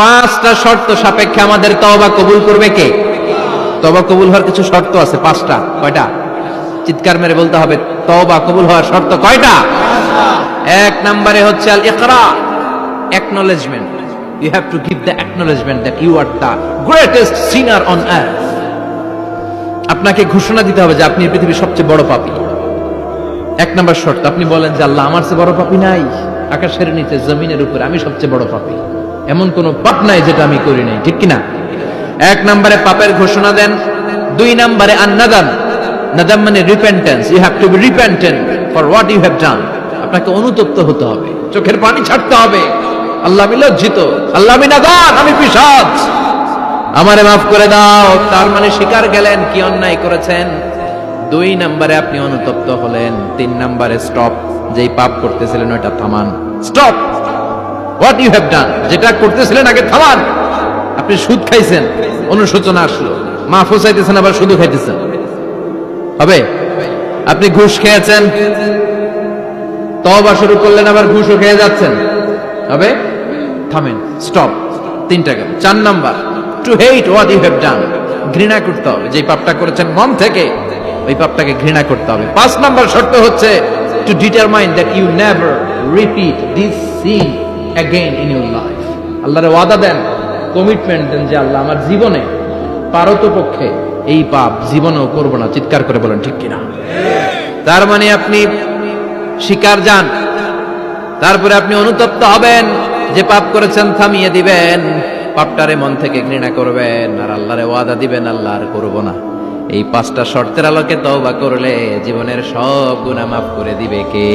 পাঁচটা শর্ত সাপেক্ষে আমাদের তওবা কবুল করবে কে? তওবা কবুল হওয়ার কিছু শর্ত আছে, পাঁচটা। কয়টা? চিৎকার মেরে বলতে হবে, তওবা কবুল হওয়ার শর্ত কয়টা? এক নম্বরে হচ্ছে আল ইকরা, acknowledgement. You have to give the acknowledgement that you are the greatest sinner on earth. আপনাকে ঘোষণা দিতে হবে যে আপনি পৃথিবীর সবচেয়ে বড় পাপী। এক নম্বর শর্ত, আপনি বলেন যে আল্লাহ, আমার চেয়ে বড় পাপী নাই, আকাশের নিচে জমিনের উপরে আমি সবচেয়ে বড় পাপী, এমন কোন পাপ নাই যেটা আমি করি নাই, ঠিক কিনা? এক নম্বরে পাপের ঘোষণা দেন। দুই নম্বরে আন-নাদাম, নাদাম মানে repentance. You have to be repentant for what you have done. আপনাকে অনুতপ্ত হতে হবে, চোখের পানি ছাড়তে হবে। আল্লাহ, আমি লজ্জিত, আল্লাহ আমি নাদান, আমি পিশাচ, আমারে মাফ করে দাও। তার মানে স্বীকার গেলেন কি অন্যায় করেছেন। দুই নম্বরে আপনি অনুতপ্ত হলেন। তিন নম্বরে স্টপ, যেই পাপ করতেছিলেন ওটা থামান। Stop what you have done, যেটা করতেছিলেন আগে থামান। আপনি সুদ খাইছেন, অনুশোচনা আসলো, মাফও চাইতেছেন, আবার সুদও খাইতেছেন, হবে? আপনি ঘুষ খেয়েছেন, তওবা শুরু করলেন, আবার ঘুষও খেয়ে যাচ্ছেন, হবে? থামেন, স্টপ। তিনটা গেল। চার number, to hate what you have done, ঘৃণা করতে হবে। যে পাপটা করেছেন মন থেকে, ওই পাপটাকে ঘৃণা করতে হবে। পাঁচ নাম্বার শর্ত হচ্ছে to determine that you never repeat this sin again in your life. আল্লাহর ওয়াদা দেন, কমিটমেন্ট দেন যে আল্লাহ, আমার জীবনে পারতপক্ষে এই পাপ জীবনেও করব না। চিৎকার করে বলেন ঠিক কিনা? তার মানে আপনি স্বীকার যান, তারপরে আপনি অনুতপ্ত হবেন, যে পাপ করেছেন থামিয়ে দিবেন, পাপটারে মন থেকে ঘৃণা করবেন, আর আল্লাহরে ওয়াদা দিবেন, আল্লাহ আর করব না। এই পাঁচটা শর্তের আলোকে তওবা করলে জীবনের সব গুনাহ মাফ করে দিবে কে?